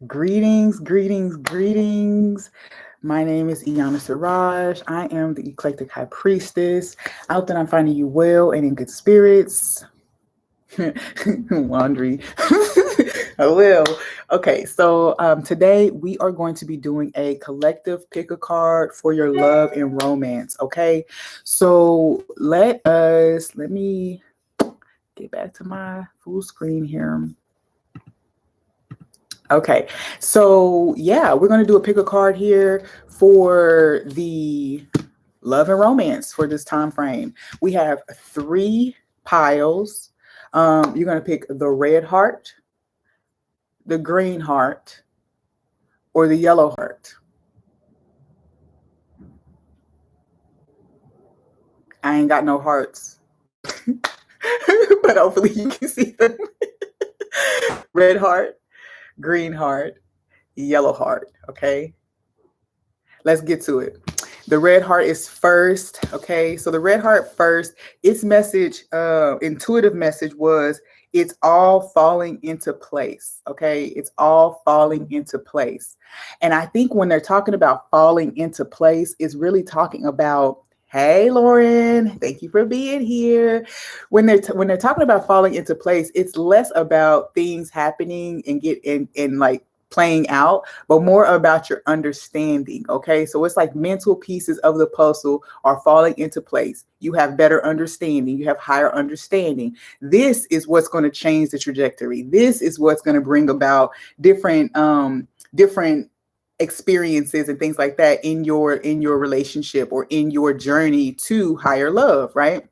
Greetings, greetings, greetings. My name is Iyanda Siraj. I am the Eclectic High Priestess. I hope that I'm finding you well and in good spirits. Laundry. I will. Okay, so today we are going to be doing a collective pick a card for your love and romance. Okay, so let me get back to my full screen here. Okay, so yeah, we're going to do a pick a card here for the love and romance for this time frame. We have three piles. You're going to pick the red heart, the green heart, or the yellow heart. I ain't got no hearts, but hopefully you can see them. Red heart, green heart, yellow heart. Okay, let's get to it. The red heart is first. Okay, so the red heart first, its message, intuitive message was it's all falling into place. Okay, it's all falling into place. And I think when they're talking about falling into place, it's really talking about, hey Lauren, thank you for being here. When they're talking about falling into place, it's less about things happening and like playing out, but more about your understanding. Okay, so it's like mental pieces of the puzzle are falling into place. You have better understanding, you have higher understanding. This is what's going to change the trajectory. This is what's going to bring about different experiences and things like that in your relationship or in your journey to higher love, right?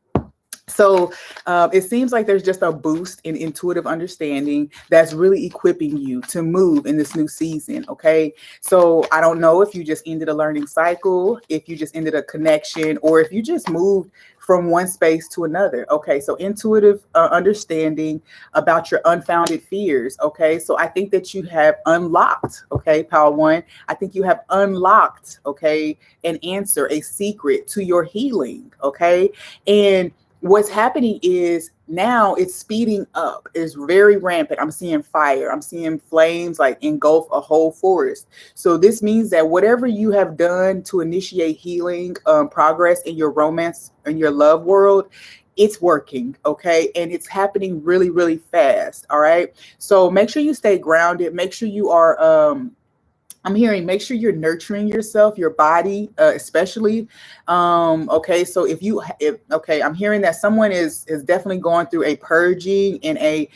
So it seems like there's just a boost in intuitive understanding that's really equipping you to move in this new season. Okay. So I don't know if you just ended a learning cycle, if you just ended a connection, or if you just moved from one space to another. Okay. So intuitive understanding about your unfounded fears. Okay. So I think that you have unlocked, okay, Power One, I think you have unlocked, okay, an answer, a secret to your healing. Okay. And what's happening is now it's speeding up. It's very rampant. I'm seeing fire. I'm seeing flames like engulf a whole forest. So this means that whatever you have done to initiate healing, progress in your romance, in your love world, it's working. Okay. And it's happening really, really fast. All right. So make sure you stay grounded. Make sure you are, I'm hearing make sure you're nurturing yourself, your body, especially. Okay, so if I'm hearing that someone is definitely going through a purging and a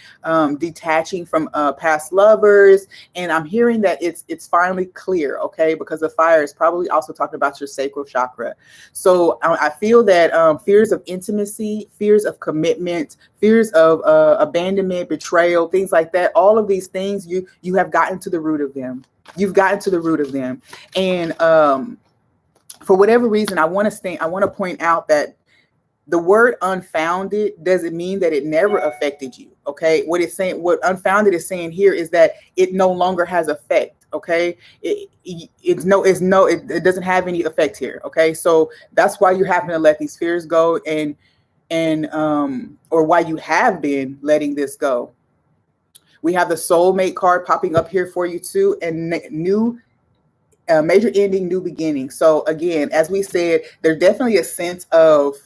detaching from past lovers, and I'm hearing that it's finally clear. Okay, because the fire is probably also talking about your sacral chakra. So I feel that fears of intimacy, fears of commitment, fears of abandonment, betrayal, things like that. All of these things you have gotten to the root of them. You've gotten to the root of them. And for whatever reason, I want to point out that the word unfounded doesn't mean that it never affected you. Okay. What unfounded is saying here is that it no longer has effect. Okay. It doesn't have any effect here. Okay. So that's why you're having to let these fears go or why you have been letting this go. We have the soulmate card popping up here for you too, and new major ending, new beginning. So again, as we said, there's definitely a sense of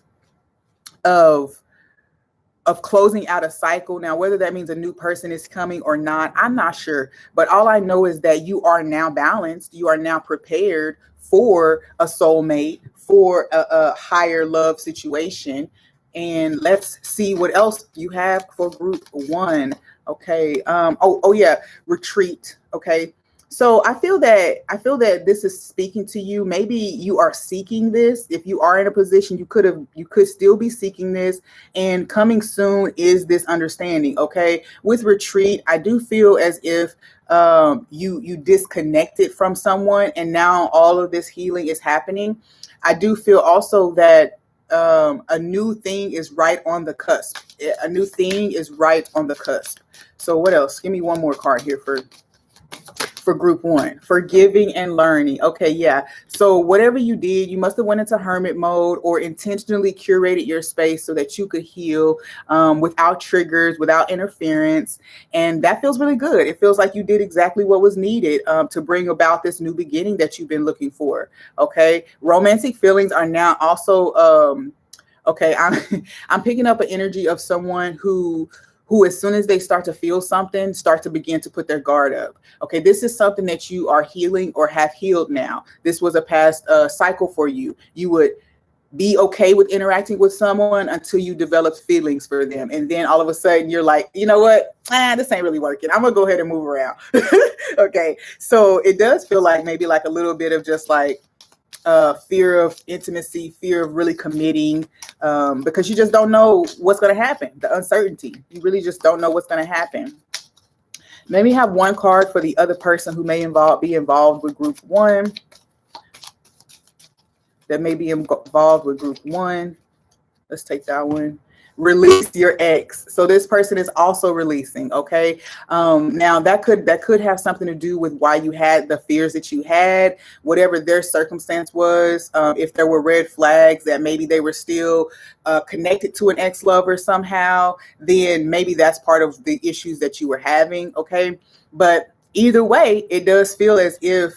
of closing out a cycle. Now, whether that means a new person is coming or not, I'm not sure. But all I know is that you are now balanced. You are now prepared for a soulmate, for a higher love situation. And let's see what else you have for group one. Okay. Oh yeah, retreat. Okay. So I feel that this is speaking to you. Maybe you are seeking this. If you are in a position, you could still be seeking this. And coming soon is this understanding. Okay. With retreat, I do feel as if you disconnected from someone, and now all of this healing is happening. I do feel also that a new thing is right on the cusp. A new thing is right on the cusp. So what else? Give me one more card here for group one, forgiving and learning. Okay, yeah. So whatever you did, you must have went into hermit mode or intentionally curated your space so that you could heal without triggers, without interference. And that feels really good. It feels like you did exactly what was needed to bring about this new beginning that you've been looking for. Okay. Romantic feelings are now also, okay, I'm picking up an energy of someone who as soon as they start to feel something, start to begin to put their guard up. Okay, this is something that you are healing or have healed now. This was a past cycle for you. You would be okay with interacting with someone until you develop feelings for them. And then all of a sudden you're like, you know what? This ain't really working. I'm gonna go ahead and move around. Okay. So it does feel like maybe like a little bit of just like fear of intimacy, fear of really committing, because you just don't know what's going to happen. The uncertainty. You really just don't know what's going to happen. Maybe have one card for the other person who may be involved with group one. That may be involved with group one. Let's take that one. Release your ex. So this person is also releasing. Okay. Now that could have something to do with why you had the fears that you had, whatever their circumstance was. If there were red flags that maybe they were still connected to an ex-lover somehow, then maybe that's part of the issues that you were having. Okay. But either way, it does feel as if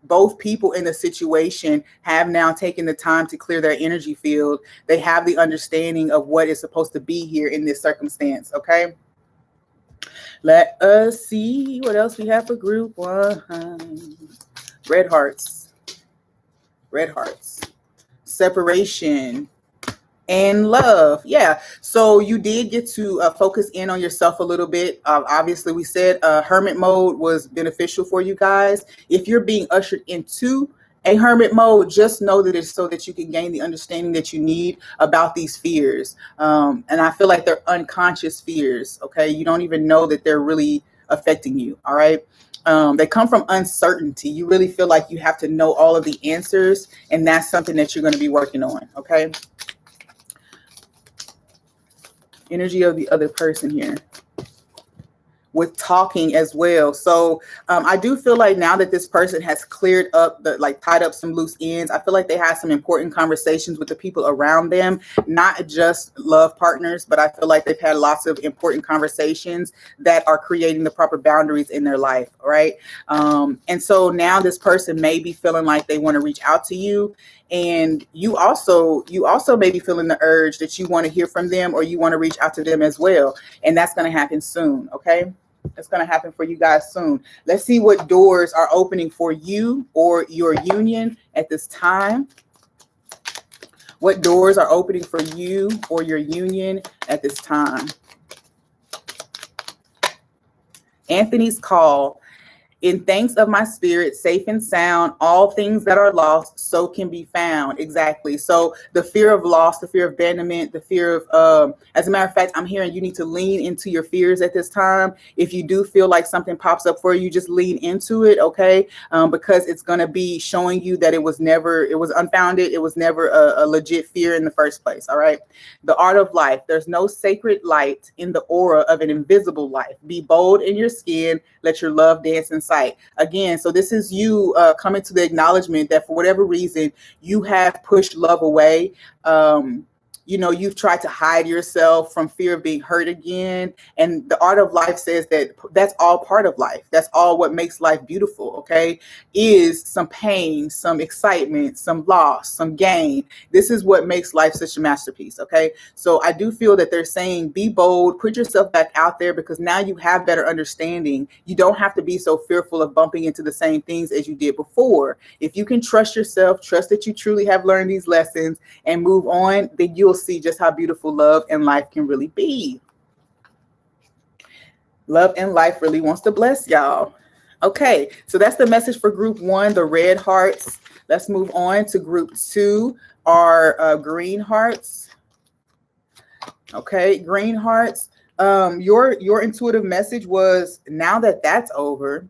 both people in the situation have now taken the time to clear their energy field. They have the understanding of what is supposed to be here in this circumstance. Okay. Let us see what else we have for group one. Red hearts. Red hearts. Separation. And love. Yeah. So you did get to focus in on yourself a little bit. Obviously, we said hermit mode was beneficial for you guys. If you're being ushered into a hermit mode, just know that it's so that you can gain the understanding that you need about these fears. And I feel like they're unconscious fears. Okay. You don't even know that they're really affecting you. All right. They come from uncertainty. You really feel like you have to know all of the answers. And that's something that you're going to be working on. Okay. Energy of the other person here with talking as well. So I do feel like now that this person has cleared up tied up some loose ends, I feel like they had some important conversations with the people around them, not just love partners, but I feel like they've had lots of important conversations that are creating the proper boundaries in their life. Right. And so now this person may be feeling like they want to reach out to you. And you also may be feeling the urge that you want to hear from them or you want to reach out to them as well. And that's going to happen soon. Okay. It's going to happen for you guys soon. Let's see what doors are opening for you or your union at this time. What doors are opening for you or your union at this time? Anthony's call. In thanks of my spirit, safe and sound, all things that are lost, so can be found. Exactly. So the fear of loss, the fear of abandonment, the fear of, as a matter of fact, I'm hearing you need to lean into your fears at this time. If you do feel like something pops up for you, just lean into it. Okay. Because it's going to be showing you that it was unfounded. It was never a legit fear in the first place. All right. The art of life. There's no sacred light in the aura of an invisible life. Be bold in your skin. Let your love dance inside. Again, so this is you coming to the acknowledgement that for whatever reason you have pushed love away. You've tried to hide yourself from fear of being hurt again. And the art of life says that that's all part of life. That's all what makes life beautiful. Okay. Is some pain, some excitement, some loss, some gain. This is what makes life such a masterpiece. Okay. So I do feel that they're saying, be bold, put yourself back out there because now you have better understanding. You don't have to be so fearful of bumping into the same things as you did before. If you can trust yourself, trust that you truly have learned these lessons and move on, then you'll see just how beautiful love and life can really be. Love and life really wants to bless y'all. Okay, so that's the message for group one, the red hearts. Let's move on to group two, our green hearts. Okay, green hearts. Your intuitive message was, now that that's over,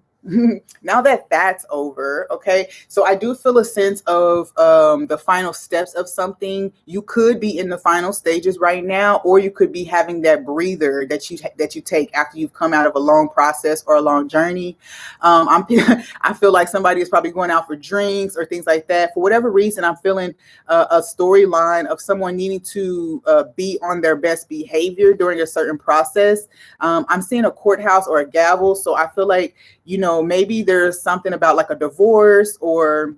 Now that that's over, okay, so I do feel a sense of the final steps of something. You could be in the final stages right now, or you could be having that breather that you take after you've come out of a long process or a long journey. I feel like somebody is probably going out for drinks or things like that. For whatever reason, I'm feeling a storyline of someone needing to be on their best behavior during a certain process. I'm seeing a courthouse or a gavel, so I feel like, maybe there's something about like a divorce or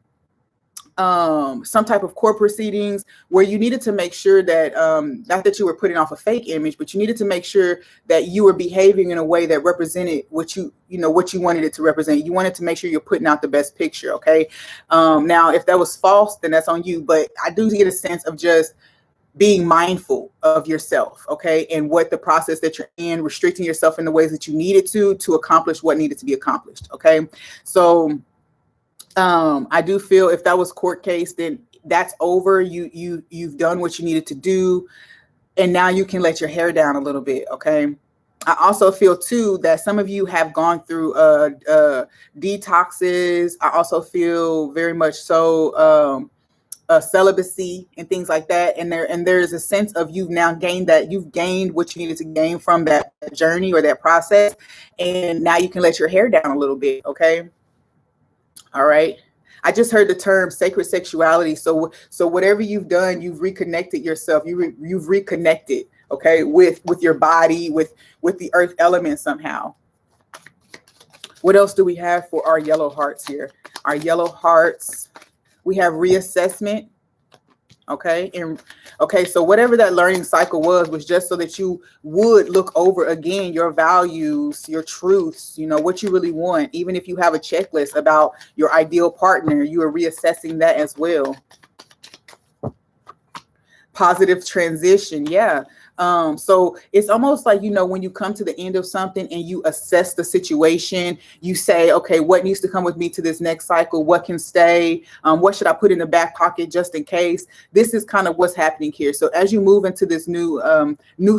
some type of court proceedings where you needed to make sure that, not that you were putting off a fake image, but you needed to make sure that you were behaving in a way that represented what what you wanted it to represent. You wanted to make sure you're putting out the best picture. Okay. Now, if that was false, then that's on you. But I do get a sense of just being mindful of yourself, okay, and what the process that you're in, restricting yourself in the ways that you needed to accomplish what needed to be accomplished, okay. So I do feel if that was court case, then that's over. You've done what you needed to do, and now you can let your hair down a little bit, okay. I also feel too that some of you have gone through detoxes. I also feel very much so celibacy and things like that, and there's a sense of you've gained what you needed to gain from that journey or that process, and now you can let your hair down a little bit, okay. All right. I just heard the term sacred sexuality. So whatever you've done, you've reconnected yourself. You've reconnected, okay, with your body, with the earth element somehow. What else do we have for our yellow hearts here? Our yellow hearts, we have reassessment. Okay. And okay, so whatever that learning cycle was just so that you would look over again your values, your truths, what you really want. Even if you have a checklist about your ideal partner, you are reassessing that as well. Positive transition. Yeah. So it's almost like, when you come to the end of something and you assess the situation, you say, okay, what needs to come with me to this next cycle? What can stay? What should I put in the back pocket just in case? This is kind of what's happening here. So as you move into this new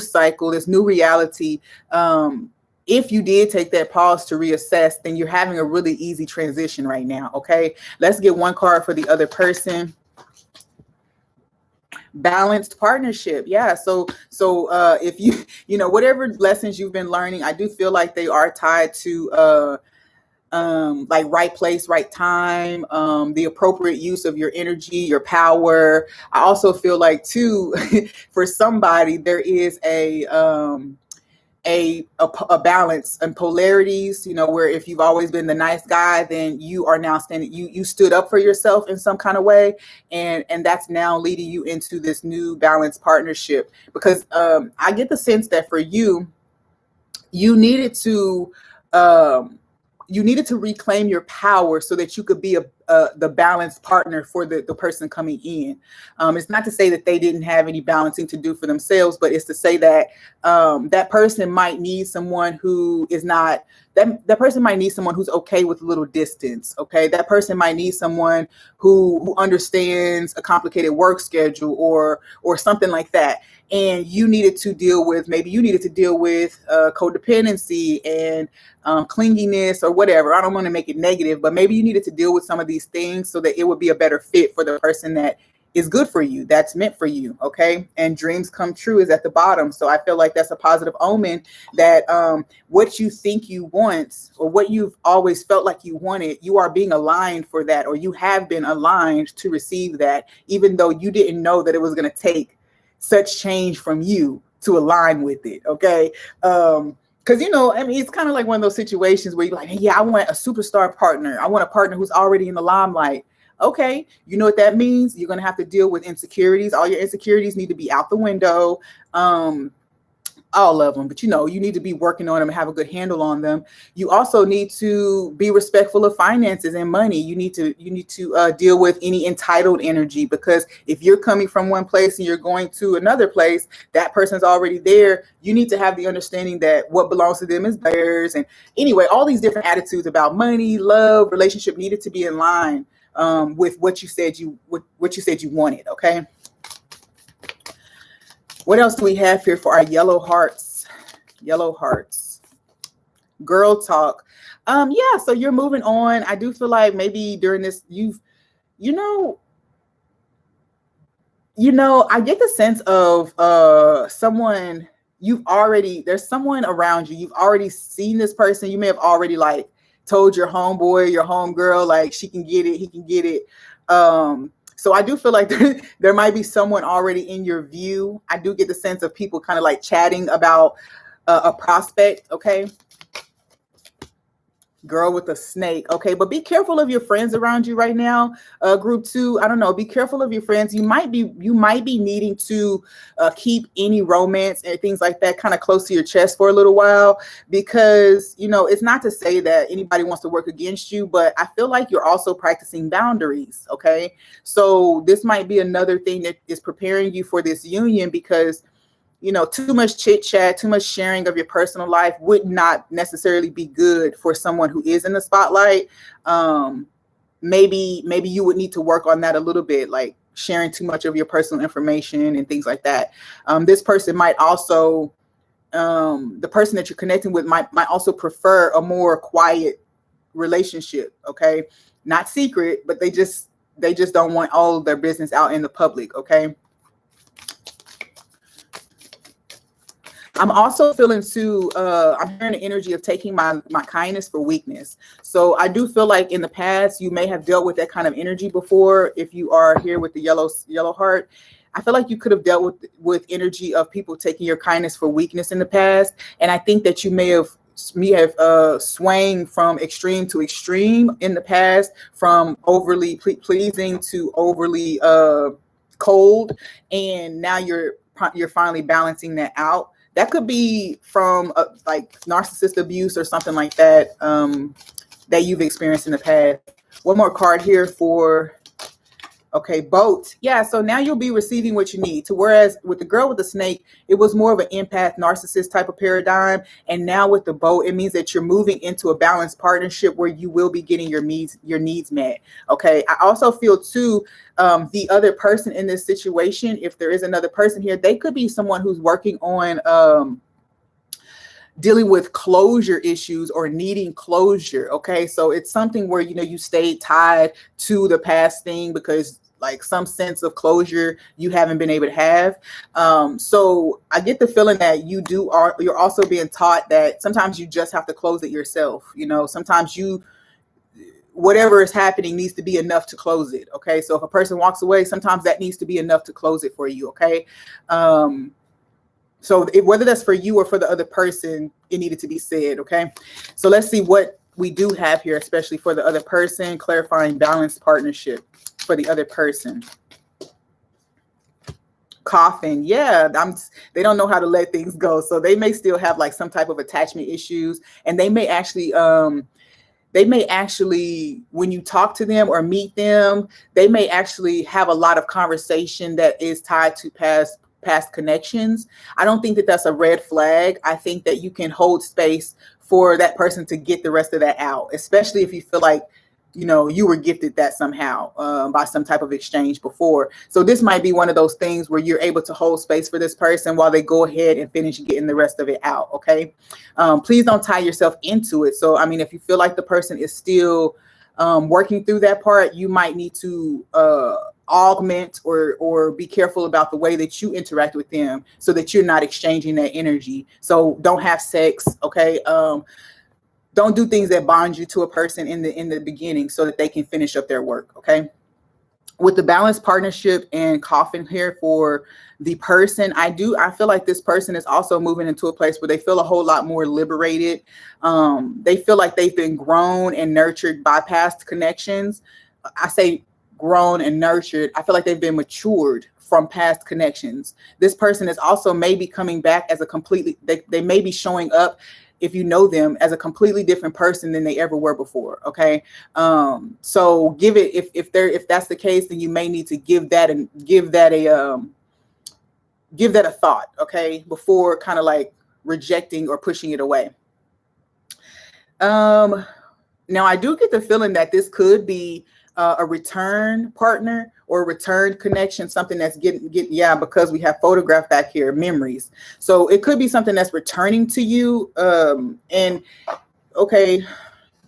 cycle, this new reality, if you did take that pause to reassess, then you're having a really easy transition right now. Okay, let's get one card for the other person. Balanced partnership. Yeah. So if whatever lessons you've been learning, I do feel like they are tied to like right place, right time, the appropriate use of your energy, your power. I also feel like too, for somebody, there is a balance and polarities, where if you've always been the nice guy, then you are now you stood up for yourself in some kind of way, and that's now leading you into this new balanced partnership, because I get the sense that for you, you needed to reclaim your power so that you could be the balanced partner for the person coming in. It's not to say that they didn't have any balancing to do for themselves, but it's to say that that person might need someone who is not, that person might need someone who's okay with a little distance. Okay. That person might need someone who understands a complicated work schedule or something like that. And you needed to deal with codependency and clinginess or whatever. I don't want to make it negative, but maybe you needed to deal with some of these things so that it would be a better fit for the person that is good for you, that's meant for you. Okay. And dreams come true is at the bottom. So I feel like that's a positive omen that what you think you want or what you've always felt like you wanted, you are being aligned for that, or you have been aligned to receive that, even though you didn't know that it was going to take such change from you to align with it. Okay. Because, it's kind of like one of those situations where you're like, hey, yeah, I want a superstar partner. I want a partner who's already in the limelight. Okay. You know what that means? You're going to have to deal with insecurities. All your insecurities need to be out the window. All of them, but you need to be working on them and have a good handle on them. You also need to be respectful of finances and money. You need to deal with any entitled energy, because if you're coming from one place and you're going to another place, that person's already there. You need to have the understanding that what belongs to them is theirs. And anyway, all these different attitudes about money, love, relationship needed to be in line with what you said you wanted. Okay. What else do we have here for our yellow hearts? Yellow hearts. Girl talk. Yeah, so you're moving on. I do feel like maybe during this, you know, I get the sense of someone there's someone around you. You've already seen this person. You may have already like told your homeboy, your homegirl, like she can get it, he can get it. So I do feel like there might be someone already in your view. I do get the sense of people kind of like chatting about a prospect, okay? Girl with a snake. Okay, but be careful of your friends around you right now. Group 2, I don't know. Be careful of your friends. You might be needing to keep any romance and things like that kind of close to your chest for a little while, because it's not to say that anybody wants to work against you, but I feel like you're also practicing boundaries. Okay, so this might be another thing that is preparing you for this union, because too much chit chat, too much sharing of your personal life would not necessarily be good for someone who is in the spotlight. Maybe you would need to work on that a little bit, like sharing too much of your personal information and things like that. This person might also, the person that you're connecting with might also prefer a more quiet relationship. Okay, not secret, but they just don't want all of their business out in the public. Okay. I'm also feeling too, I'm hearing the energy of taking my kindness for weakness. So I do feel like in the past, you may have dealt with that kind of energy before. If you are here with the yellow heart, I feel like you could have dealt with energy of people taking your kindness for weakness in the past. And I think that you may have swaying from extreme to extreme in the past, from overly pleasing to overly cold. And now you're finally balancing that out. That could be from like narcissist abuse or something like that, that you've experienced in the past. One more card here for, okay, boat. Yeah, so now you'll be receiving what you need. To whereas with the girl with the snake, it was more of an empath narcissist type of paradigm. And now with the boat, it means that you're moving into a balanced partnership where you will be getting your needs met. Okay, I also feel too, the other person in this situation, if there is another person here, they could be someone who's working on dealing with closure issues or needing closure. Okay, so it's something where you stay tied to the past thing because like some sense of closure you haven't been able to have. So I get the feeling that you're also being taught that sometimes you just have to close it yourself. Sometimes whatever is happening needs to be enough to close it. Okay, so if a person walks away, sometimes that needs to be enough to close it for you. Okay. So whether that's for you or for the other person, it needed to be said. Okay, so let's see what we do have here, especially for the other person. Clarifying balanced partnership for the other person. Coughing. Yeah, they don't know how to let things go, so they may still have like some type of attachment issues, and they may actually when you talk to them or meet them, they may actually have a lot of conversation that is tied to past connections. I don't think that that's a red flag. I think that you can hold space for that person to get the rest of that out, especially if you feel like you were gifted that somehow by some type of exchange before. So this might be one of those things where you're able to hold space for this person while they go ahead and finish getting the rest of it out. Okay, please don't tie yourself into it. So I mean, if you feel like the person is still working through that part, you might need to augment or be careful about the way that you interact with them so that you're not exchanging that energy. So don't have sex. Okay. Don't do things that bond you to a person in the beginning so that they can finish up their work. Okay. With the balanced partnership and coffin here for the person, I feel like this person is also moving into a place where they feel a whole lot more liberated. They feel like they've been grown and nurtured by past connections. I say grown and nurtured. I feel like they've been matured from past connections. This person is also maybe coming back as they may be showing up, if you know them, as a completely different person than they ever were before. Okay. So give it, if that's the case, then you may need to give that a thought. Okay. Before kind of like rejecting or pushing it away. Now I do get the feeling that this could be a return partner or a return connection, something that's because we have photograph back here, memories. So it could be something that's returning to you. And okay,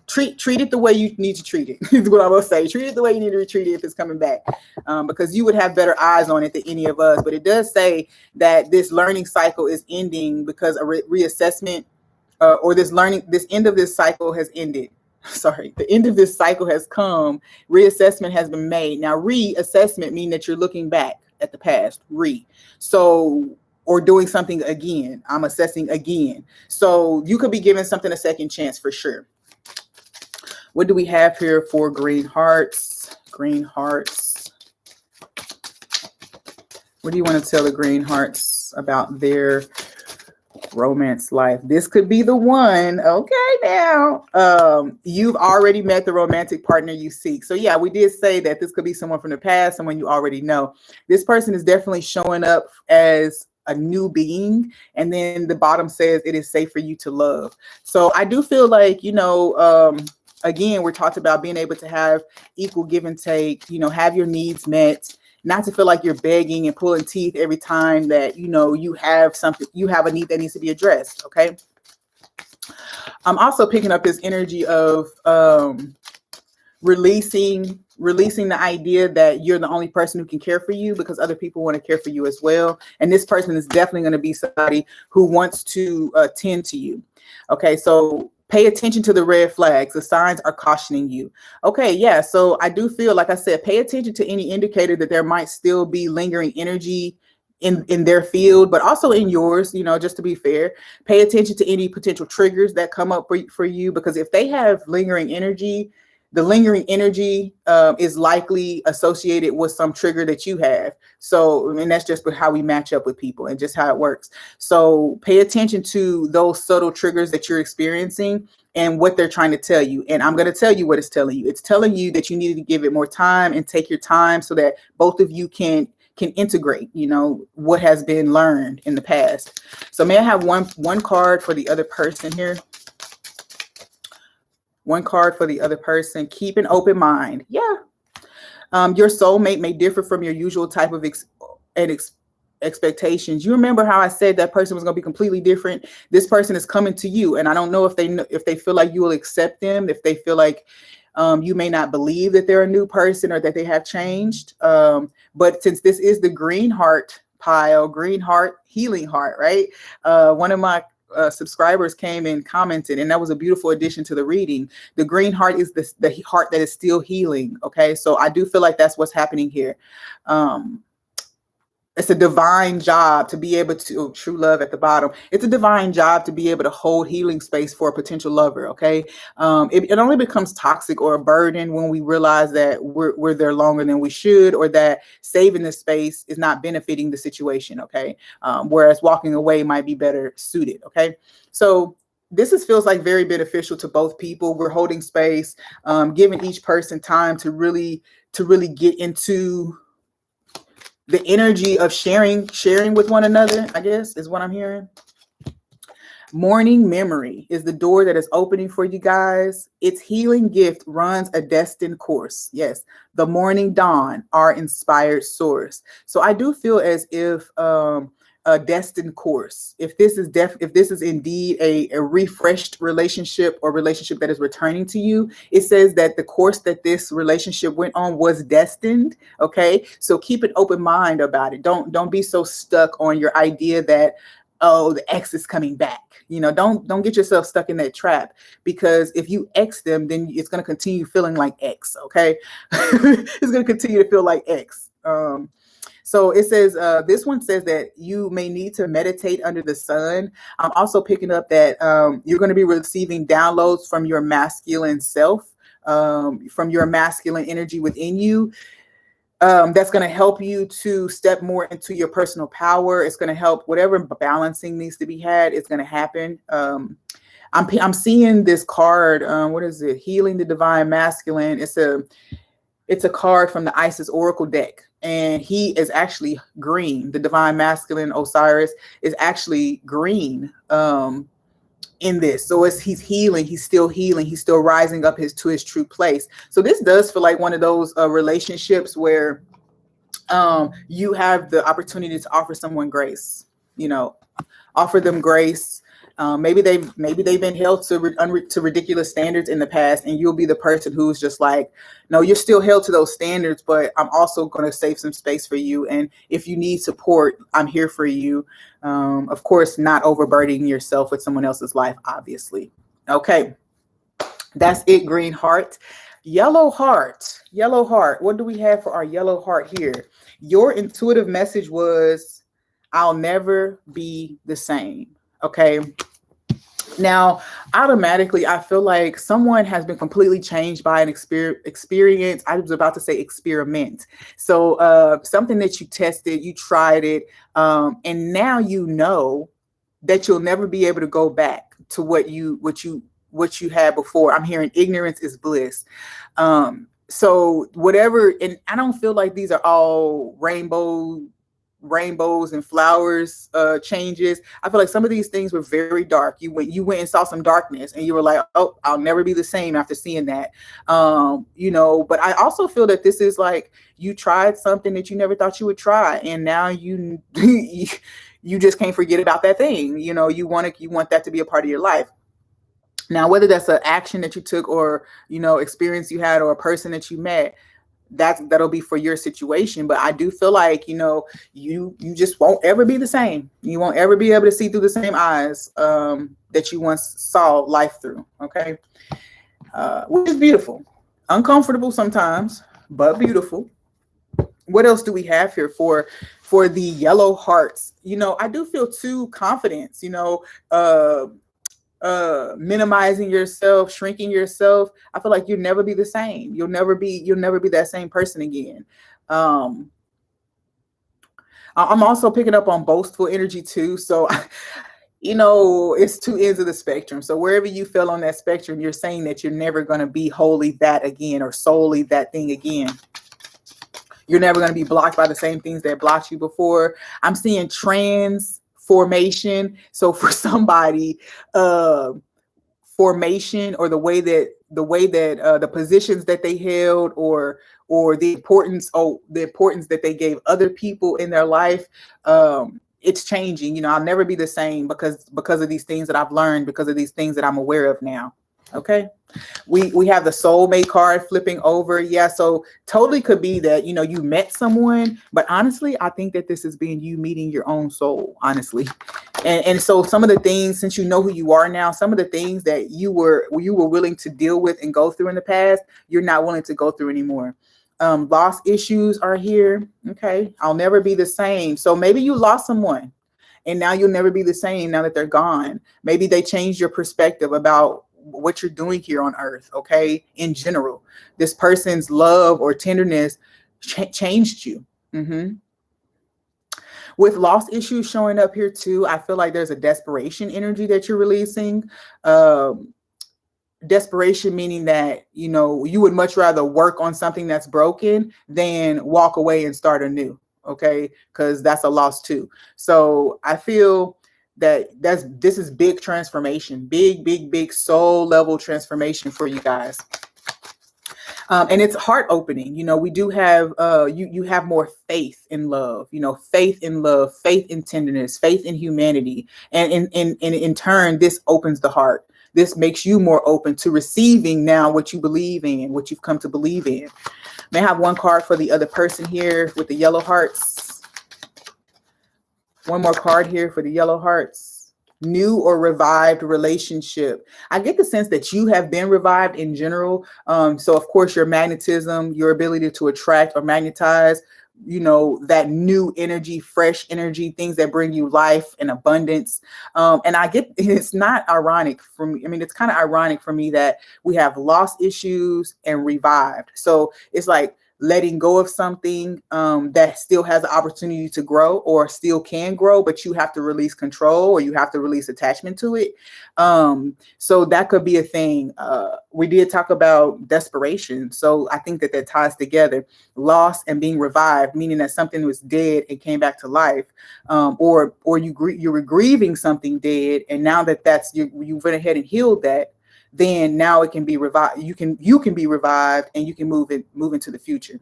treat it the way you need to treat it is what I will say. Treat it the way you need to treat it if it's coming back, because you would have better eyes on it than any of us. But it does say that this learning cycle is ending because a reassessment, or this end of this cycle has ended. Sorry, the end of this cycle has come. Reassessment has been made. Now, reassessment means that you're looking back at the past. So, or doing something again. I'm assessing again. So you could be giving something a second chance for sure. What do we have here for green hearts? Green hearts. What do you want to tell the green hearts about their romance life? This could be the one. Okay, now you've already met the romantic partner you seek. So yeah, we did say that this could be someone from the past, someone you already know. This person is definitely showing up as a new being, and then the bottom says it is safe for you to love. So I do feel like, again, we're talked about being able to have equal give and take, have your needs met, not to feel like you're begging and pulling teeth every time that, you have a need that needs to be addressed. Okay. I'm also picking up this energy of releasing the idea that you're the only person who can care for you, because other people want to care for you as well. And this person is definitely going to be somebody who wants to tend to you. Okay. So pay attention to the red flags. The signs are cautioning you. Okay, yeah. So I do feel, like I said, pay attention to any indicator that there might still be lingering energy in their field, but also in yours, just to be fair. Pay attention to any potential triggers that come up for you, because if they have lingering energy, the lingering energy is likely associated with some trigger that you have. So, and that's just how we match up with people and just how it works. So pay attention to those subtle triggers that you're experiencing and what they're trying to tell you. And I'm going to tell you what it's telling you. It's telling you that you need to give it more time and take your time so that both of you can integrate, what has been learned in the past. So may I have one card for the other person here? One card for the other person. Keep an open mind. Yeah. Your soulmate may differ from your usual type of expectations. You remember how I said that person was going to be completely different? This person is coming to you, and I don't know if they feel like you will accept them, if they feel like you may not believe that they're a new person or that they have changed. But since this is the green heart pile, green heart, healing heart, right? One of my subscribers came and commented, and that was a beautiful addition to the reading. The green heart is the heart that is still healing. Okay, so I do feel like that's what's happening here. It's a divine job to be able to, true love at the bottom. It's a divine job to be able to hold healing space for a potential lover. Okay. It only becomes toxic or a burden when we realize that we're there longer than we should, or that saving the space is not benefiting the situation. Okay. Whereas walking away might be better suited. Okay. So this feels like very beneficial to both people. We're holding space, giving each person time to really get into the energy of sharing with one another, I guess, is what I'm hearing. Morning memory is the door that is opening for you guys. Its healing gift runs a destined course. Yes, the morning dawn, our inspired source. So I do feel as if a destined course, if this is indeed a refreshed relationship, or relationship that is returning to you, it says that the course that this relationship went on was destined. Okay, so keep an open mind about it. Don't be so stuck on your idea that, oh, the ex is coming back. Don't get yourself stuck in that trap, because if you ex them, then it's going to continue feeling like X. Okay, it's going to continue to feel like X. So it says, this one says that you may need to meditate under the sun. I'm also picking up that you're going to be receiving downloads from your masculine self, from your masculine energy within you. That's going to help you to step more into your personal power. It's going to help whatever balancing needs to be had. It's going to happen. I'm seeing this card. What is it? Healing the Divine Masculine. It's a card from the Isis Oracle deck, and he is actually green. The Divine Masculine Osiris is actually green in this. So he's healing. He's still healing. He's still rising up to his true place. So this does feel like one of those relationships where you have the opportunity to offer someone grace. Offer them grace. Maybe they've been held to ridiculous standards in the past, and you'll be the person who's just like, no, you're still held to those standards, but I'm also going to save some space for you. And if you need support, I'm here for you. Of course, not overburdening yourself with someone else's life, obviously. Okay, that's it. Green heart. Yellow heart. Yellow heart. What do we have for our yellow heart here? Your intuitive message was, I'll never be the same. Okay. Now, automatically, I feel like someone has been completely changed by an experience. I was about to say experiment. So something that you tested, you tried it, and now you know that you'll never be able to go back to what you had before. I'm hearing ignorance is bliss. So whatever, and I don't feel like these are all rainbows and flowers changes. I feel like some of these things were very dark. You went and saw some darkness, and you were like, oh, I'll never be the same after seeing that. But I also feel that this is like, you tried something that you never thought you would try, and now you you just can't forget about that thing. You want that to be a part of your life. Now, whether that's an action that you took, or experience you had, or a person that you met, that'll be for your situation. But I do feel like you just won't ever be the same. You won't ever be able to see through the same eyes that you once saw life through. Okay, which is beautiful, uncomfortable sometimes, but beautiful. What else do we have here for the yellow hearts? I do feel too confidence. Minimizing yourself, shrinking yourself. I feel like you'll never be the same. You'll never be that same person again. I'm also picking up on boastful energy too. So it's two ends of the spectrum. So wherever you fell on that spectrum, you're saying that you're never going to be wholly that again, or solely that thing again. You're never going to be blocked by the same things that blocked you before. I'm seeing transformation. So for somebody, formation, or the way that the positions that they held, or the importance that they gave other people in their life, it's changing. I'll never be the same because of these things that I've learned, because of these things that I'm aware of now. Okay. We have the soulmate card flipping over. Yeah, so totally could be that you met someone, but honestly, I think that this is being you meeting your own soul, honestly. And so some of the things, since you know who you are now, some of the things that you were willing to deal with and go through in the past, you're not willing to go through anymore. Lost issues are here. Okay, I'll never be the same. So maybe you lost someone, and now you'll never be the same now that they're gone. Maybe they changed your perspective about what you're doing here on earth. Okay, in general, this person's love or tenderness changed you. With lost issues showing up here too, I feel like there's a desperation energy that you're releasing. Desperation meaning that you would much rather work on something that's broken than walk away and start anew. Okay, because that's a loss too. So I feel that this is big transformation, big soul level transformation for you guys. And it's heart opening. We do have you have more faith in love, faith in tenderness, faith in humanity. And in turn, this opens the heart. This makes you more open to receiving now what you believe in, what you've come to believe in. May I have one card for the other person here with the yellow hearts? One more card here for the yellow hearts. New or revived relationship. I get the sense that you have been revived in general. So of course your magnetism, your ability to attract or magnetize, that new energy, fresh energy, things that bring you life and abundance. And I get, it's not ironic for me. I mean, it's kind of ironic for me that we have lost issues and revived. So it's like letting go of something that still has the opportunity to grow, or still can grow, but you have to release control, or you have to release attachment to it. So that could be a thing. We did talk about desperation. So I think that ties together. Loss and being revived, meaning that something was dead and came back to life. Or you were grieving something dead, and now that's you went ahead and healed that, then now it can be revived. You can be revived, and you can move into the future.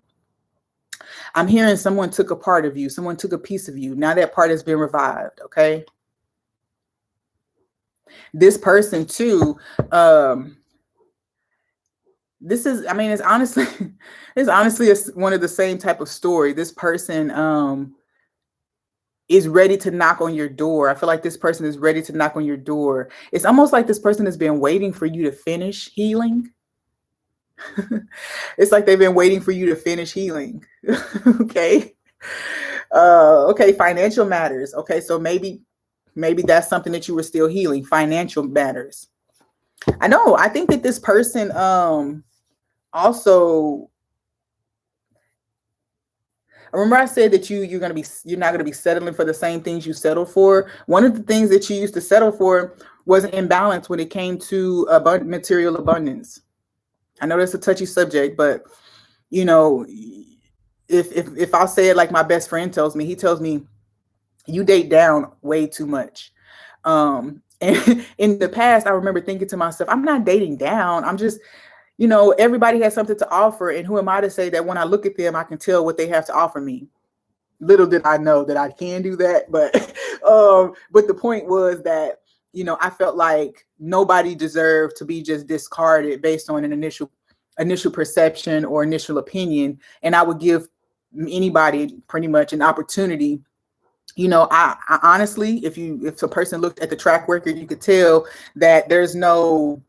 I'm hearing someone took a part of you. Someone took a piece of you. Now that part has been revived. Okay. This person too, um, this is, I mean, it's honestly, it's honestly one of the same type of story. This person is ready to knock on your door. I feel like this person is ready to knock on your door. It's almost like this person has been waiting for you to finish healing. It's like they've been waiting for you to finish healing. Okay. Okay, financial matters. Okay, so maybe that's something that you were still healing, financial matters. I know. I think that this person also, remember I said that you're not gonna be settling for the same things you settled for. One of the things that you used to settle for was an imbalance when it came to material abundance. I know that's a touchy subject, but you know, if I'll say it like my best friend tells me, he tells me, you date down way too much. And in the past, I remember thinking to myself, I'm not dating down. I'm just, everybody has something to offer. And who am I to say that when I look at them, I can tell what they have to offer me? Little did I know that I can do that. But the point was that, I felt like nobody deserved to be just discarded based on an initial perception or initial opinion. And I would give anybody pretty much an opportunity. I honestly, if a person looked at the track record, you could tell that there's no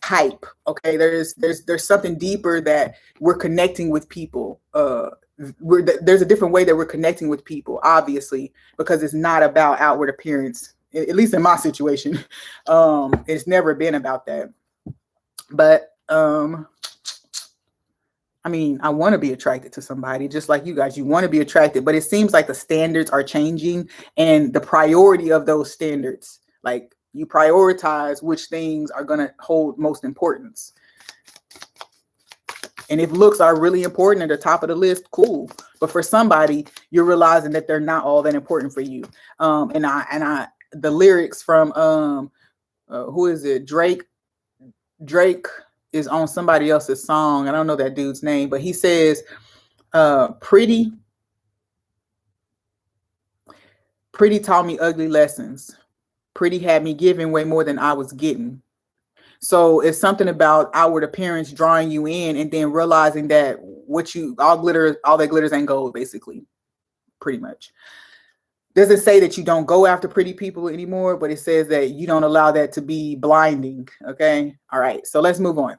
hype. Okay, there's something deeper, that we're connecting with people. There's a different way that we're connecting with people, obviously, because it's not about outward appearance. At least in my situation, it's never been about that. But I mean, I want to be attracted to somebody just like you guys. You want to be attracted, but it seems like the standards are changing and the priority of those standards. Like, you prioritize which things are going to hold most importance. And if looks are really important at the top of the list, cool. But for somebody, you're realizing that they're not all that important for you. The lyrics from who is it? Drake is on somebody else's song. I don't know that dude's name, but he says, pretty taught me ugly lessons. Pretty had me giving way more than I was getting. So it's something about outward appearance drawing you in, and then realizing that all that glitters ain't gold, basically, pretty much. Doesn't say that you don't go after pretty people anymore, but it says that you don't allow that to be blinding. Okay. All right. So let's move on.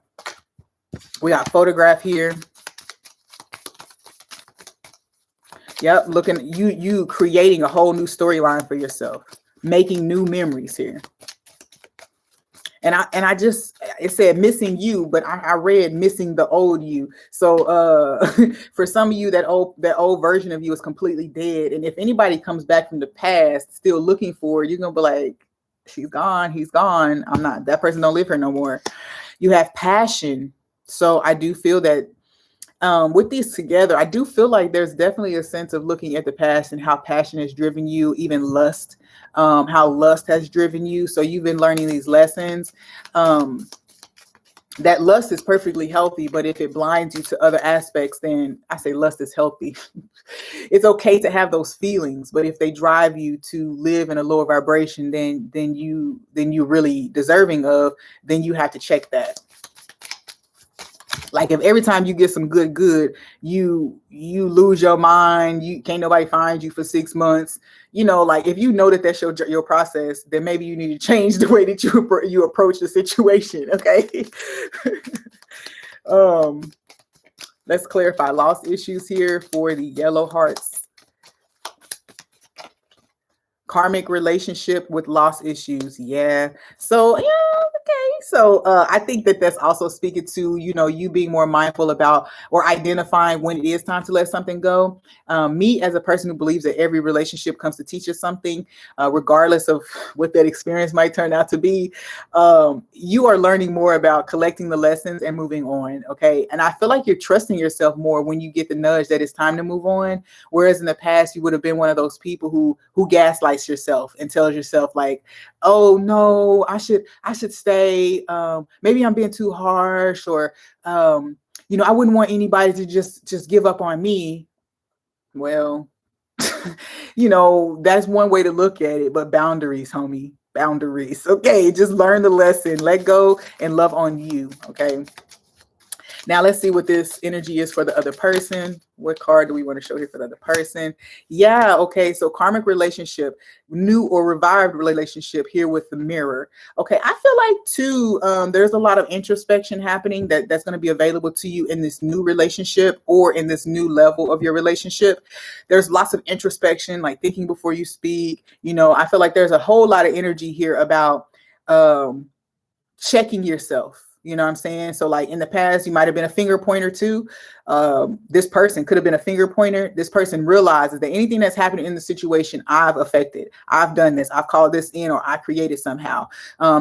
We got photograph here. Yep. Looking, you creating a whole new storyline for yourself, making new memories here. And it said missing you, but I read missing the old you. So for some of you, that old version of you is completely dead. And if anybody comes back from the past still looking for, you're gonna be like, she's gone, he's gone. I'm not, that person don't live here no more. You have passion. So I do feel that with these together, I do feel like there's definitely a sense of looking at the past and how passion has driven you, even lust, how lust has driven you. So you've been learning these lessons. That lust is perfectly healthy, but if it blinds you to other aspects, then I say lust is healthy. It's okay to have those feelings, but if they drive you to live in a lower vibration than you're really deserving of, then you have to check that. Like, if every time you get some good, you lose your mind, you can't nobody find you for 6 months. Like, if you know that that's your process, then maybe you need to change the way that you approach the situation. Okay. Let's clarify lost issues here for the yellow hearts. Karmic relationship with lost issues. Yeah. So, yeah. Okay, so I think that that's also speaking to, you being more mindful about or identifying when it is time to let something go. Me, as a person who believes that every relationship comes to teach us something, regardless of what that experience might turn out to be, you are learning more about collecting the lessons and moving on. Okay, and I feel like you're trusting yourself more when you get the nudge that it's time to move on. Whereas in the past, you would have been one of those people who gaslights yourself and tells yourself like, oh no, I should stay. Maybe I'm being too harsh, or I wouldn't want anybody to just give up on me. Well, that's one way to look at it, but boundaries, homie, boundaries. Okay, just learn the lesson, let go, and love on you. Okay. Now let's see what this energy is for the other person. What card do we want to show here for the other person? Yeah, okay. So karmic relationship, new or revived relationship here with the mirror. Okay, I feel like too, there's a lot of introspection happening that's going to be available to you in this new relationship or in this new level of your relationship. There's lots of introspection, like thinking before you speak. You know, I feel like there's a whole lot of energy here about checking yourself. You know what I'm saying? So like in the past, you might have been a finger pointer too. This person could have been a finger pointer. This person realizes that anything that's happening in the situation, I've affected. I've done this. I've called this in, or I created somehow.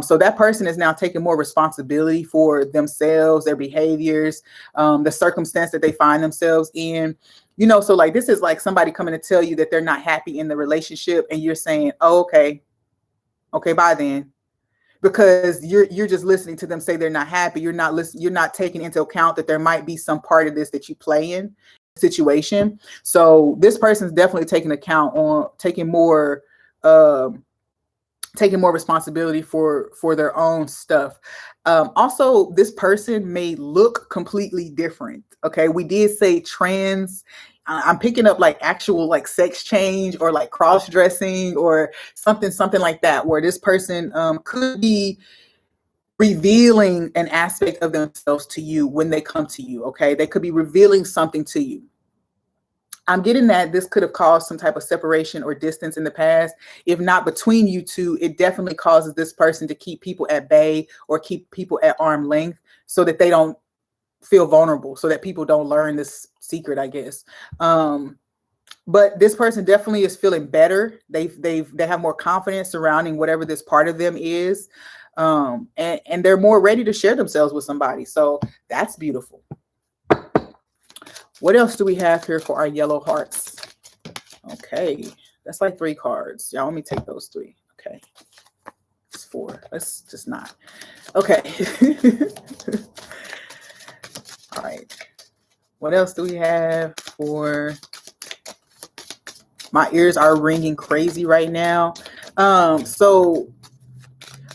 So that person is now taking more responsibility for themselves, their behaviors, the circumstance that they find themselves in. You know, so like this is like somebody coming to tell you that they're not happy in the relationship, and you're saying, "Oh, okay, bye then." Because you're just listening to them say they're not happy. You're not taking into account that there might be some part of this that you play in the situation. So this person's definitely taking more responsibility for their own stuff. Also, this person may look completely different. Okay, we did say trans. I'm picking up like actual like sex change or like cross dressing or something like that, where this person could be revealing an aspect of themselves to you when they come to you. Okay, they could be revealing something to you. I'm getting that this could have caused some type of separation or distance in the past. If not between you two, it definitely causes this person to keep people at bay or keep people at arm's length so that they don't feel vulnerable, so that people don't learn this secret, I guess. But this person definitely is feeling better. They have more confidence surrounding whatever this part of them is. And they're more ready to share themselves with somebody. So that's beautiful. What else do we have here for our yellow hearts? Okay, that's like 3 cards. Y'all, let me take those 3. Okay, it's 4. Let's just not. Okay. All right. What else do we have for? My ears are ringing crazy right now. So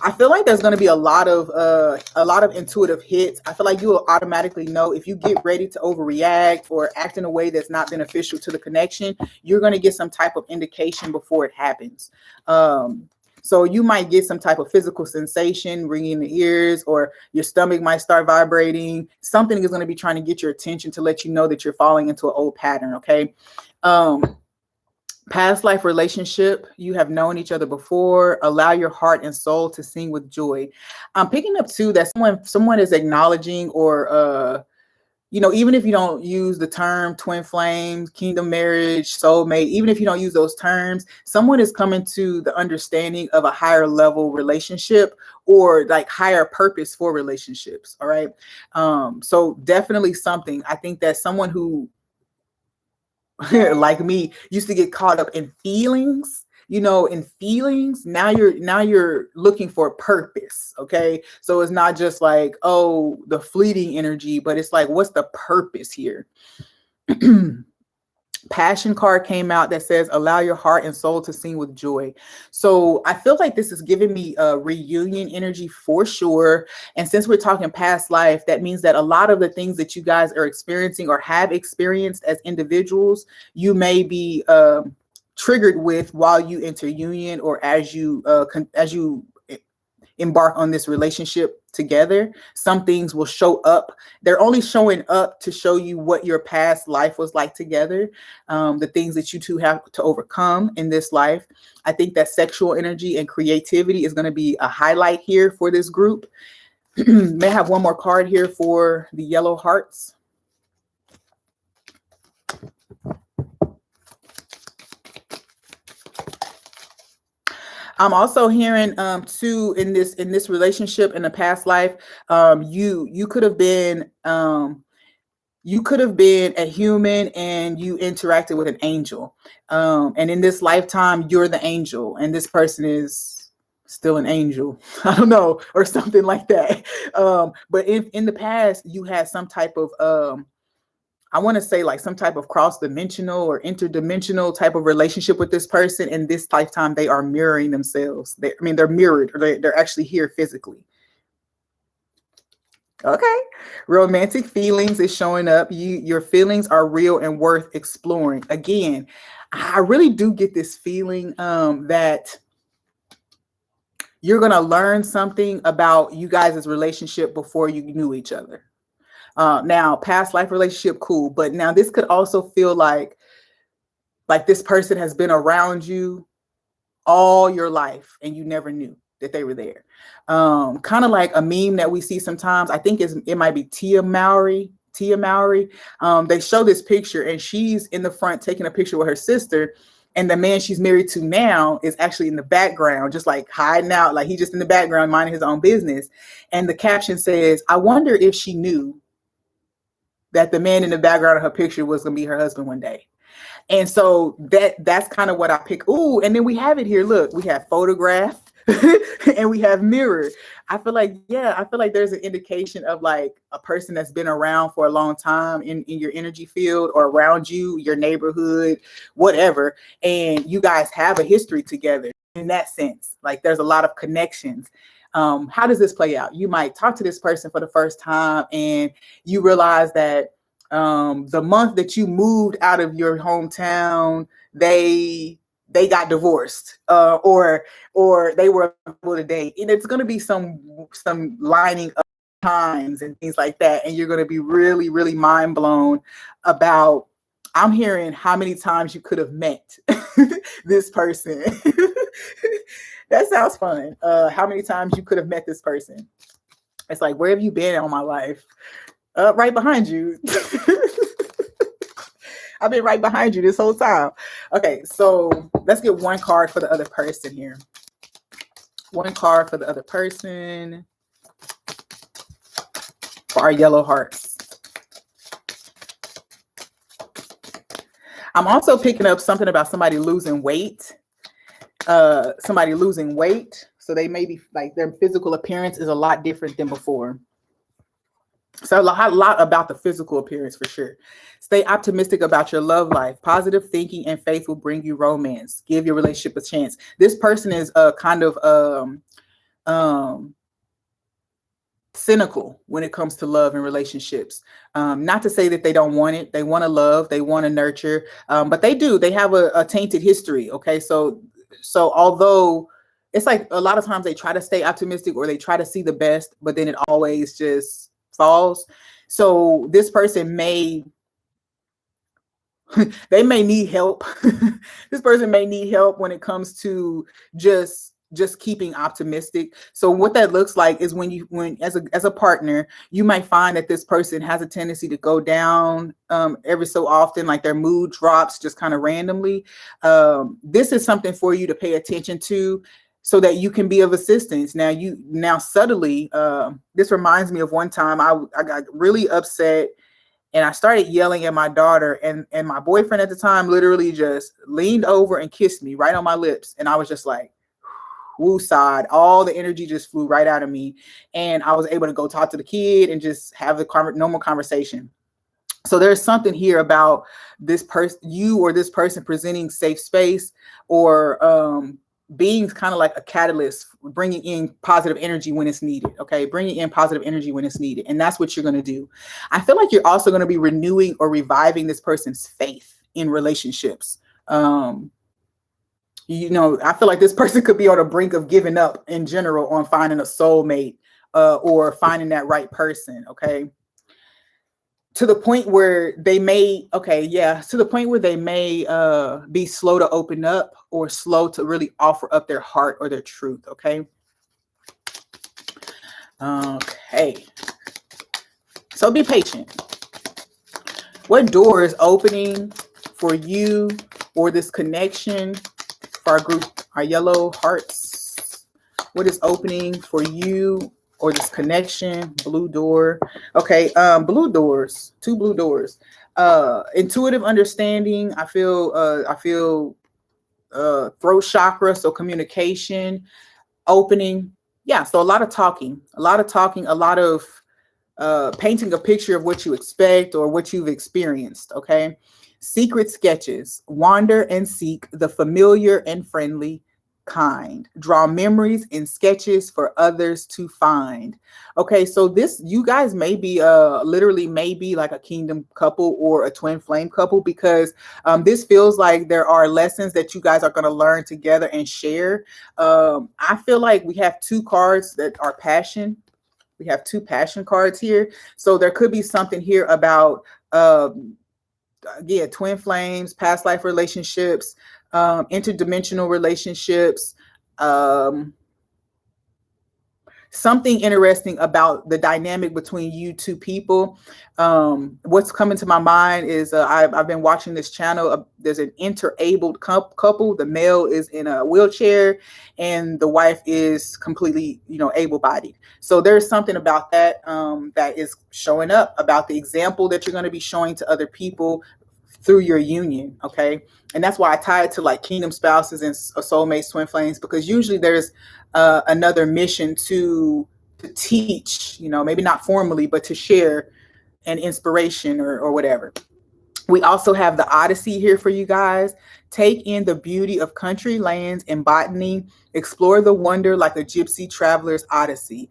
I feel like there's going to be a lot of intuitive hits. I feel like you will automatically know if you get ready to overreact or act in a way that's not beneficial to the connection. You're going to get some type of indication before it happens. So you might get some type of physical sensation ringing in the ears, or your stomach might start vibrating. Something is going to be trying to get your attention to let you know that you're falling into an old pattern. Okay. Past life relationship, you have known each other before. Allow your heart and soul to sing with joy. I'm picking up too that someone is acknowledging, or even if you don't use the term twin flames, kingdom marriage, soulmate, even if you don't use those terms, someone is coming to the understanding of a higher level relationship or like higher purpose for relationships. All right. So definitely something. I think that someone who like me used to get caught up in feelings, now you're looking for a purpose. Okay, so it's not just like, oh, the fleeting energy, but it's like, what's the purpose here? Passion card came out that says allow your heart and soul to sing with joy. So I feel like this is giving me a reunion energy for sure. And since we're talking past life, that means that a lot of the things that you guys are experiencing or have experienced as individuals, you may be triggered with while you enter union, or as you embark on this relationship together. Some things will show up. They're only showing up to show you what your past life was like together, the things that you two have to overcome in this life. I think that sexual energy and creativity is going to be a highlight here for this group. May I have one more card here for the yellow hearts? I'm also hearing too, in this relationship in the past life, you could have been a human and you interacted with an angel, and in this lifetime you're the angel and this person is still an angel. I don't know, or something like that. But in the past you had some type of I want to say like some type of cross-dimensional or interdimensional type of relationship with this person. In this lifetime, they are mirroring themselves. They're mirrored, or they're actually here physically. Okay. Romantic feelings is showing up. Your feelings are real and worth exploring. Again, I really do get this feeling that you're going to learn something about you guys' relationship before you knew each other. Now, past life relationship, cool. But now this could also feel like this person has been around you all your life and you never knew that they were there. Kind of like a meme that we see sometimes. I think it might be Tia Mowry. They show this picture and she's in the front taking a picture with her sister. And the man she's married to now is actually in the background, just like hiding out. Like he's just in the background, minding his own business. And the caption says, I wonder if she knew that the man in the background of her picture was going to be her husband one day. And so that's kind of what I pick. Ooh, and then we have it here. Look, we have photographed and we have mirrored. I feel like there's an indication of like a person that's been around for a long time in your energy field or around you, your neighborhood, whatever. And you guys have a history together in that sense. Like there's a lot of connections. How does this play out? You might talk to this person for the first time and you realize that the month that you moved out of your hometown, they got divorced, or they were able to date, and it's going to be some lining of times and things like that, and you're going to be really, really mind blown about. I'm hearing how many times you could have met this person. That sounds fun. How many times you could have met this person? It's like, where have you been all my life? Right behind you. I've been right behind you this whole time. Okay, so let's get one card for the other person here. One card for the other person for our yellow hearts. I'm also picking up something about somebody losing weight. So they may be like their physical appearance is a lot different than before. So a lot about the physical appearance for sure. Stay optimistic about your love life. Positive thinking and faith will bring you romance. Give your relationship a chance. This person is kind of cynical when it comes to love and relationships. Not to say that they don't want it. They want to love. They want to nurture. But they do. They have a tainted history. Okay, so although it's like a lot of times they try to stay optimistic or they try to see the best, but then it always just falls. So this person may need help. This person may need help when it comes to just keeping optimistic. So what that looks like is when as a partner, you might find that this person has a tendency to go down every so often, like their mood drops just kind of randomly. This is something for you to pay attention to, so that you can be of assistance. Now subtly, this reminds me of one time I got really upset and I started yelling at my daughter, and my boyfriend at the time literally just leaned over and kissed me right on my lips. And I was just like, woo-side, all the energy just flew right out of me. And I was able to go talk to the kid and just have the normal conversation. So there's something here about this person, you or this person presenting safe space, or being kind of like a catalyst, bringing in positive energy when it's needed. Okay, bringing in positive energy when it's needed, and that's what you're going to do. I feel like you're also going to be renewing or reviving this person's faith in relationships. I feel like this person could be on the brink of giving up in general on finding a soulmate, or finding that right person. Okay. To the point where they may, be slow to open up or slow to really offer up their heart or their truth. Okay. Okay. So be patient. What door is opening for you or this connection for our group, our yellow hearts? What is opening for you or this connection? Blue door. Okay. Blue doors, 2 blue doors. Intuitive understanding. I feel throat chakra. So communication, opening. Yeah. So a lot of talking, a lot of painting a picture of what you expect or what you've experienced. Okay. Secret sketches, wander and seek the familiar and friendly kind. Draw memories and sketches for others to find. Okay, so this, you guys may be literally maybe like a kingdom couple or a twin flame couple, because this feels like there are lessons that you guys are going to learn together and share. I feel like we have two cards that are passion. We have two passion cards here. So there could be something here about twin flames, past life relationships, interdimensional relationships, um, something interesting about the dynamic between you two people. What's coming to my mind is I've been watching this channel. There's an interabled couple. The male is in a wheelchair and the wife is completely, able-bodied. So there's something about that that is showing up, about the example that you're going to be showing to other people through your union. Okay. And that's why I tie it to like kingdom spouses and soulmates, twin flames, because usually there's another mission to teach, maybe not formally, but to share an inspiration or whatever. We also have the Odyssey here for you guys. Take in the beauty of country, lands, and botany. Explore the wonder like a gypsy traveler's odyssey.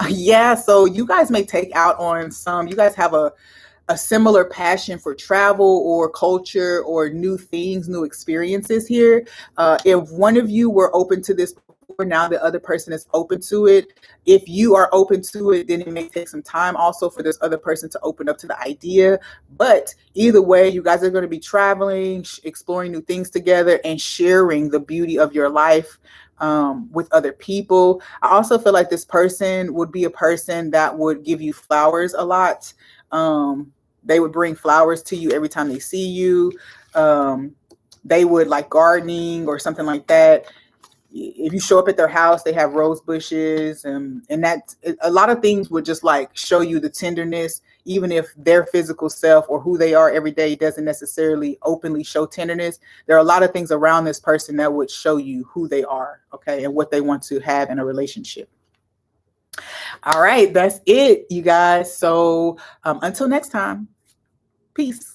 Yeah, so you guys may take out on you guys have a similar passion for travel or culture or new things, new experiences here. If one of you were open to this before, now the other person is open to it. If you are open to it, then it may take some time also for this other person to open up to the idea. But either way, you guys are going to be traveling, exploring new things together, and sharing the beauty of your life with other people. I also feel like this person would be a person that would give you flowers a lot. They would bring flowers to you every time they see you. They would like gardening or something like that. If you show up at their house, they have rose bushes, and that a lot of things would just like show you the tenderness, even if their physical self or who they are every day doesn't necessarily openly show tenderness. There are a lot of things around this person that would show you who they are, okay, and what they want to have in a relationship. All right, that's it, you guys. So until next time, peace.